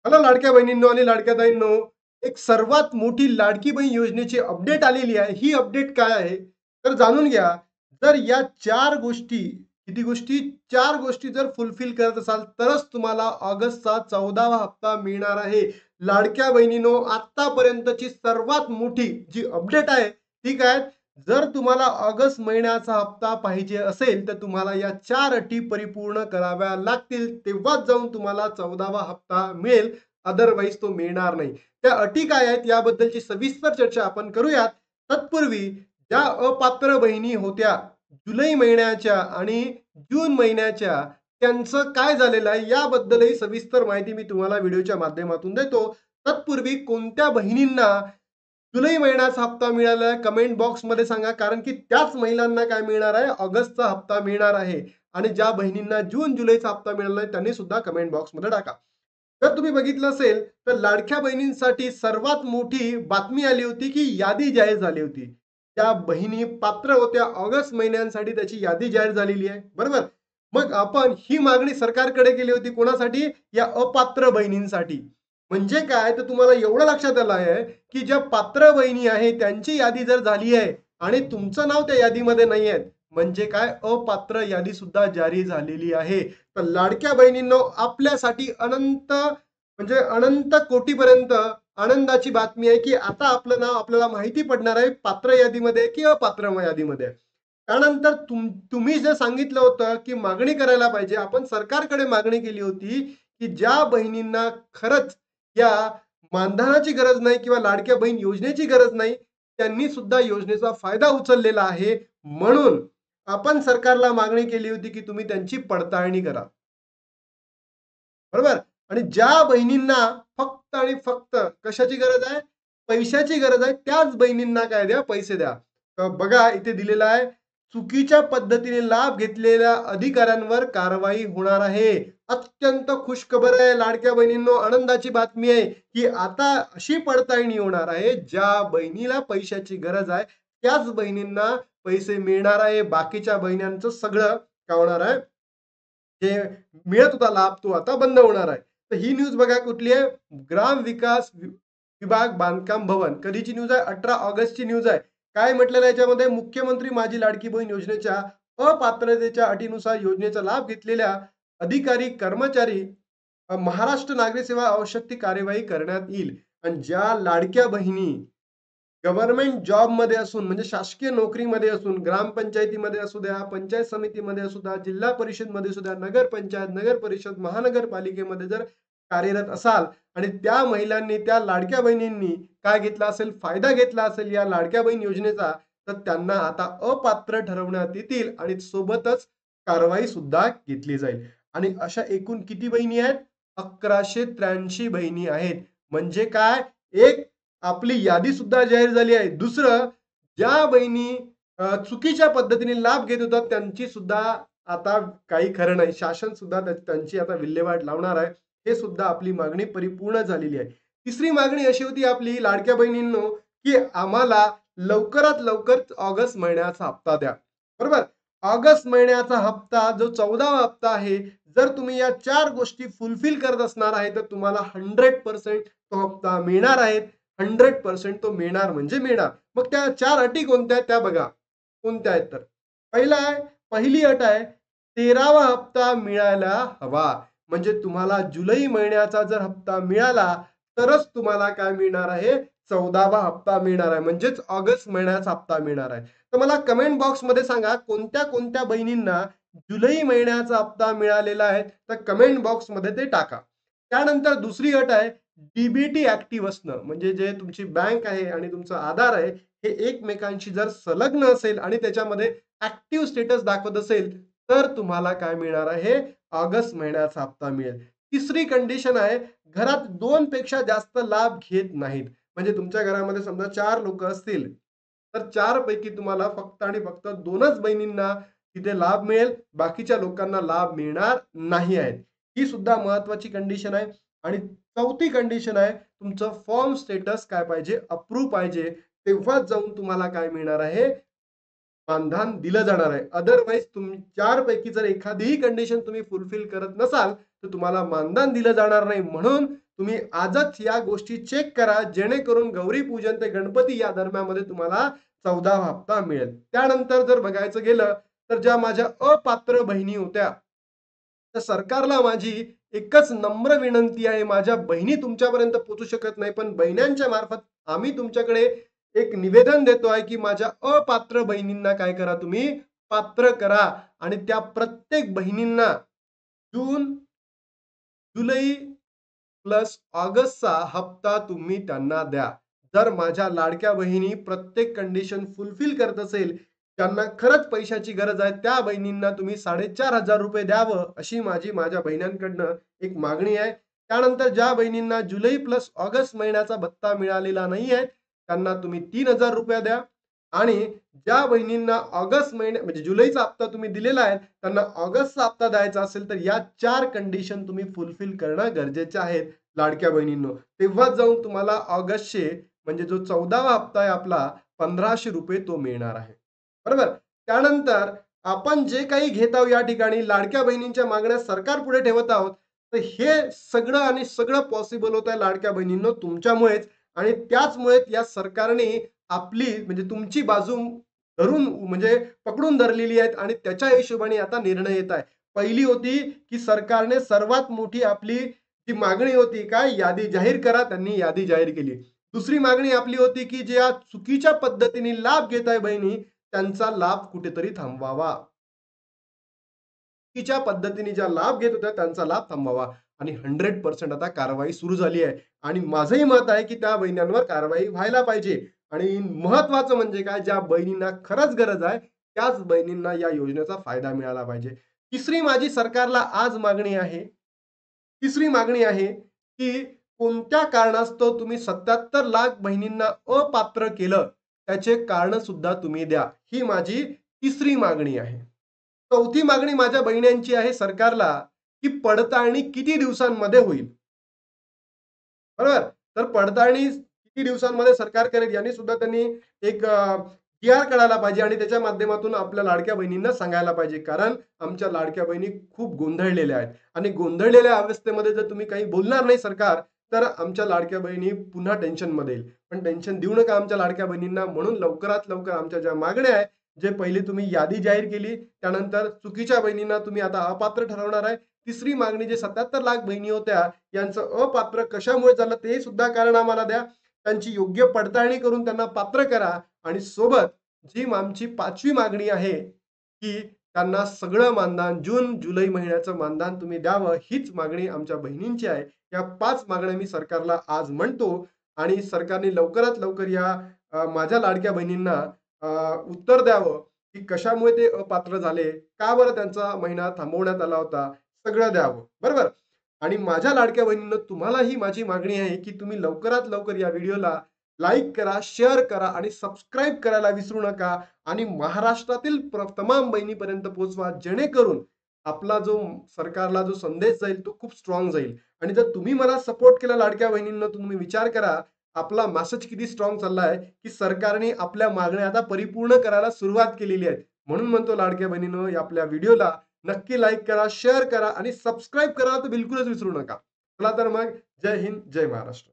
Hello लाडक्या बहिणींनो आणि लाडक्या ताईंनो, एक सर्वात मोठी लाडकी बहीण योजनेची अपडेट आलेली आहे. ही अपडेट काय आहे? तर जाणून घ्या. जर या 4 गोष्टी, किती गोष्टी? 4 गोष्टी जर फुलफिल करत असाल, तरच तुम्हाला ऑगस्टचा 14वा हप्ता मिळणार आहे. लाडक्या बहिणींनो, आत्तापर्यंतची सर्वात मोठी जी अपडेट आहे, ती काय? जर तुम्हाला ऑगस्ट महिन्याचा हप्ता पाहिजे असेल, तर तुम्हाला या 4 अटी परिपूर्ण कराव्या लागतील. तेव्हाच जाऊन तुम्हाला 14वा हप्ता मिळेल. अदरवाईज तो मिळणार नाही. त्या अटी काय आहेत याबद्दलची सविस्तर चर्चा आपण करूयात. तत्पूर्वी ज्या अपात्र बहिणी होत्या जुलै महिन्याच्या आणि जून महिन्याच्या, त्यांचं काय झालेलं आहे याबद्दलही सविस्तर माहिती मी तुम्हाला व्हिडिओच्या माध्यमातून देतो. तत्पूर्वी कोणत्या बहिणींना जुलै महिन्याचा हप्ता मिळाला आहे कमेंट बॉक्समध्ये सांगा, कारण की त्याच महिलांना काय मिळणार आहे, ऑगस्टचा हप्ता मिळणार आहे. आणि ज्या बहिणींना जून जुलैचा हप्ता मिळाला नाही त्यांनी सुद्धा कमेंट बॉक्समध्ये टाका. जर तुम्ही बघितलं असेल तर लाडक्या बहिणींसाठी सर्वात मोठी बातमी आली होती की यादी जाहीर झाली होती. त्या बहिणी पात्र होत्या ऑगस्ट महिन्यांसाठी, त्याची यादी जाहीर झालेली आहे, बरोबर. मग आपण ही मागणी सरकारकडे केली होती, कोणासाठी? या अपात्र बहिणींसाठी. म्हणजे काय, तर तुम्हाला एवढं लक्षात आलं आहे की ज्या पात्र बहिणी आहे त्यांची यादी जर झाली आहे आणि तुमचं नाव त्या यादीमध्ये नाही आहे, म्हणजे काय, अपात्र यादी सुद्धा जारी झालेली आहे. तर लाडक्या बहिणींनो, आपल्यासाठी अनंत म्हणजे अनंत कोटीपर्यंत आनंदाची बातमी आहे की आता आपलं नाव आपल्याला माहिती पडणार आहे, पात्र यादीमध्ये की अपात्र यादीमध्ये. त्यानंतर तुम्ही जे सांगितलं होतं की मागणी करायला पाहिजे, आपण सरकारकडे मागणी केली होती की ज्या बहिणींना खरंच या मानधनाची गरज नाही किंवा लाडक्या बहीण योजनेची गरज नाही, त्यांनी सुद्धा योजनेचा फायदा उचललेला आहे. म्हणून आपण सरकारला मागणी केली होती की तुम्ही त्यांची पडताळणी करा, बरोबर. आणि ज्या बहिणींना फक्त आणि फक्त कशाची गरज आहे, पैशाची गरज आहे, त्याच बहिणींना काय द्या, पैसे द्या. तर बघा इथे दिलेलं आहे, चुकीच्या पद्धतीने लाभ घेतलेल्या अधिकाऱ्यांवर कारवाई होणार आहे. अत्यंत खुशखबर आहे लाडक्या बहिणींनो, आनंदाची बातमी आहे की आता अशी पडताळणी होणार आहे, ज्या बहिणीला पैशाची गरज आहे त्याच बहिणींना पैसे मिळणार आहे. बाकीच्या बहिण्यांचं सगळं काय होणार आहे, जे मिळत होता लाभ तो आता बंद होणार आहे. तर ही न्यूज बघा कुठली आहे, ग्राम विकास विभाग बांधकाम भवन, कधीची न्यूज आहे, 18 ऑगस्टची न्यूज आहे. काय म्हटलेलं आहे याच्यामध्ये, मुख्यमंत्री माझी लाडकी बहीण योजनेच्या अपात्रतेच्या अटीनुसार योजनेचा लाभ घेतलेल्या अधिकारी कर्मचारी महाराष्ट्र नागरिक सेवा आवश्यक ती कार्यवाही करण्यात येईल. आणि ज्या लाडक्या बहिणी गव्हर्नमेंट जॉबमध्ये असून, म्हणजे शासकीय नोकरीमध्ये असून, ग्रामपंचायतीमध्ये असू द्या, पंचायत समितीमध्ये असू द्या, जिल्हा परिषदमध्ये असू द्या, नगर पंचायत, नगर परिषद, महानगरपालिकेमध्ये जर कार्यरत असाल आणि त्या महिलांनी, त्या लाडक्या बहिणींनी काय घेतला असेल, फायदा घेतला असेल या लाडक्या बहीण योजनेचा, तर त्यांना आता अपात्र ठरवण्यात येतील आणि सोबतच कारवाई सुद्धा घेतली जाईल. आणि अशा एकूण किती बहिणी आहेत? 1183 बहिणी आहेत. म्हणजे काय, एक आपली यादी सुद्धा जाहीर झाली आहे. दुसरं, ज्या बहिणी चुकीच्या पद्धतीने लाभ घेत होतात त्यांची सुद्धा आता काही खरं नाही. शासन सुद्धा त्यांची आता विल्हेवाट लावणार आहे. हे सुद्धा आपली मागणी परिपूर्ण झालेली आहे. तिसरी मागणी अशी होती आपली लाडक्या बहिणींनो, की आम्हाला लवकरात लवकर ऑगस्ट महिन्याचा हप्ता द्या. बरोबर? ऑगस्ट महिन्याचा हप्ता जो 14वा हप्ता आहे, जर तुम्ही या 4 गोष्टी फुलफिल करत असणार आहे, तर तुम्हाला 100% तो हप्ता मिळणार आहे. 100% तो मिळणार म्हणजे मिळणार. मग त्या 4 अटी कोणत्या आहेत त्या बघा. कोणत्या आहेत तर? पहिला आहे, पहिली अट आहे, 13वा हप्ता मिळायला हवा. म्हणजे तुम्हाला जुलै महिन्याचा जर हप्ता मिळाला, तरच तुम्हाला काय मिळणार आहे, 14वा हप्ता मिळणार आहे. म्हणजेच ऑगस्ट महिन्याचा हप्ता मिळणार आहे. तर मला कमेंट बॉक्समध्ये सांगा कोणत्या-कोणत्या बहिणींना जुलै महिन्याचा हप्ता मिळालेला आहे, तर कमेंट बॉक्समध्ये ते टाका. त्यानंतर दुसरी अट आहे, डी ऍक्टिव्ह असणं. म्हणजे जे तुमची बँक आहे आणि तुमचा आधार आहे, हे एकमेकांशी जर संलग्न असेल आणि त्याच्यामध्ये ऍक्टिव्ह स्टेटस दाखवत असेल, तर तुम्हाला काय मिळणार आहे, ऑगस्ट महिन्याचा हप्ता मिळेल. तिसरी कंडिशन आहे, घरात 2 पेक्षा जास्त लाभ घेत नाहीत. म्हणजे तुमच्या घरामध्ये समजा 4 लोक असतील, तर 4 पैकी तुम्हाला फक्त आणि फक्त 2च बहिणींना तिथे लाभ मिळेल, बाकीच्या लोकांना लाभ मिळणार नाही आहेत. ही सुद्धा महत्वाची कंडिशन आहे. आणि चौथी कंडिशन आहे, तुमचं फॉर्म स्टेटस काय पाहिजे, अप्रूव्ह पाहिजे. तेव्हाच जाऊन तुम्हाला काय मिळणार आहे, मानधन दिलं जाणार आहे. अदरवाईज 4 पैकी जर एखादीही कंडिशन तुम्ही फुलफिल करत नसाल, तर तुम्हाला मानधन दिलं जाणार नाही. म्हणून तुम्ही आजच या गोष्टी चेक करा, जेणेकरून गौरी पूजन ते गणपती या दरम्यानमध्ये तुम्हाला 14वा हप्ता मिळेल. त्यानंतर जर बघायचं गेलं तर ज्या माझ्या अपात्र बहिणी होत्या, तर सरकारला माझी एकच नम्र विनंती आहे. माझ्या बहिणी तुमच्यापर्यंत पोहोचू शकत नाही, पण बहिण्यांच्या मार्फत आम्ही तुमच्याकडे एक निवेदन देतो आहे, की माझ्या अपात्र बहिणींना काय करा, तुम्ही पात्र करा आणि त्या प्रत्येक बहिणींना जून, जुलै प्लस ऑगस्टचा हप्ता तुम्ही त्यांना द्या. जर माझ्या लाडक्या बहिणी प्रत्येक कंडिशन फुलफिल करत असेल, त्यांना खरंच पैशाची गरज आहे, त्या बहिणींना तुम्ही 4,500 रुपये द्यावं, अशी माझी माझ्या बहिणींकडनं एक मागणी आहे. त्यानंतर ज्या बहिणींना जुलै प्लस ऑगस्ट महिन्याचा भत्ता मिळालेला नाही आहे, त्यांना तुम्ही 3,000 रुपये द्या आणि ज्या बहिणींना ऑगस्ट म्हणजे जुलैचा हप्ता तुम्ही दिलेला आहे, त्यांना ऑगस्टचा हप्ता द्यायचा असेल, तर या 4 कंडिशन तुम्ही फुलफिल करणं गरजेचे आहे लाडक्या बहिणींनो. तेव्हाच जाऊन तुम्हाला ऑगस्टचे म्हणजे जो 14वा हप्ता आहे आपला 1,500 रुपये तो मिळणार आहे. बरोबर? त्यानंतर आपण जे काही घेत आहोत या ठिकाणी लाडक्या बहिणींच्या मागण्या सरकार पुढे ठेवत आहोत, तर हे सगळं आणि सगळं पॉसिबल होत आहे लाडक्या बहिणींनो तुमच्यामुळेच आणि त्याचमुळे या सरकारने आपली म्हणजे तुमची बाजू धरून म्हणजे पकडून धरलेली आहेत आणि त्याच्या हिशोबाने आता निर्णय येत आहे. पहिली होती की सरकारने सर्वात मोठी आपली जी मागणी होती काय यादी जाहीर करा, त्यांनी यादी जाहीर केली. दुसरी मागणी आपली होती की ज्या चुकीच्या पद्धतीने लाभ घेत आहे बहिणी त्यांचा लाभ कुठेतरी थांबवावा. चुकीच्या पद्धतीने ज्या लाभ घेत होत्या त्यांचा लाभ थांबवावा आणि 100% आता कारवाई सुरू झाली आहे आणि माझंही मत आहे की त्या बहिणींवर कारवाई व्हायला पाहिजे आणि महत्वाचं म्हणजे काय ज्या बहिणींना खरंच गरज आहे त्याच बहिणींना या योजनेचा फायदा मिळाला पाहिजे. तिसरी माझी सरकारला आज मागणी आहे. तिसरी मागणी आहे की कोणत्या कारणास्तव तुम्ही 77 लाख बहिणींना अपात्र केलं त्याचे कारण सुद्धा तुम्ही द्या. ही माझी तिसरी मागणी आहे. चौथी मागणी माझ्या बहिण्यांची आहे सरकारला, की पडताळणी किती दिवसांमध्ये होईल? बरोबर? तर पडताळणी किती दिवसांमध्ये सरकार करेल याने सुद्धा त्यांनी एक जी-आर काढायला पाहिजे आणि त्याच्या माध्यमातून आपल्या लाडक्या बहिणींना सांगायला पाहिजे. कारण आमच्या लाडक्या बहिणी खूप गोंधळलेल्या आहेत आणि गोंधळलेल्या अवस्थेमध्ये जर तुम्ही काही बोलणार नाही सरकार, तर आमच्या लाडक्या बहिणी पुन्हा टेन्शनमध्ये येईल. पण टेन्शन देऊ नका आमच्या लाडक्या बहिणींना. म्हणून लवकरात लवकर आमच्या ज्या मागण्या आहेत, जे पहिले तुम्ही यादी जाहीर केली, त्यानंतर चुकीच्या बहिणींना तुम्ही आता अपात्र ठरवणार आहे. तिसरी मागणी जे 77 लाख बहिणी होत्या, यांचं अपात्र कशामुळे झालं ते सुद्धा कारण आम्हाला द्या. त्यांची योग्य पडताळणी करून त्यांना पात्र करा आणि सोबत जी आमची 5वी मागणी आहे, की त्यांना सगळं मानधन जून, जुलै महिन्याचं मानधन तुम्ही द्यावं, हीच मागणी आमच्या बहिणींची आहे. या 5 मागण्या मी सरकारला आज म्हणतो आणि सरकारने लवकरात लवकर या माझ्या लाडक्या बहिणींना उत्तर द्यावं, की कशामुळे ते अपात्र झाले, का बरं त्यांचा महिना थांबवण्यात आला होता, सगळं द्यावं. बरोबर? आणि माझ्या लाडक्या बहिणींनो तुम्हालाही माझी मागणी आहे, की तुम्ही लवकरात लवकर या व्हिडिओला लाईक करा, शेअर करा आणि सबस्क्राईब करायला विसरू नका आणि महाराष्ट्रातील तमाम बहिणीपर्यंत पोहोचवा, जेणेकरून आपला जो सरकारला जो संदेश जाईल तो खूप स्ट्रॉंग जाईल. आणि जर तुम्ही मला सपोर्ट केला लाडक्या बहिणींनो, तुम्ही विचार करा आपला मेसेज किती स्ट्रॉंग चालला आहे, की सरकारने आपल्या मागण्या आता परिपूर्ण करायला सुरुवात केलेली आहे. म्हणून म्हणतो लाडक्या बहिणींनो, आपल्या व्हिडिओला नक्की लाईक करा, शेअर करा आणि सबस्क्राईब करायला तर बिलकुलच विसरू नका. चला तर मग जय हिंद, जय महाराष्ट्र.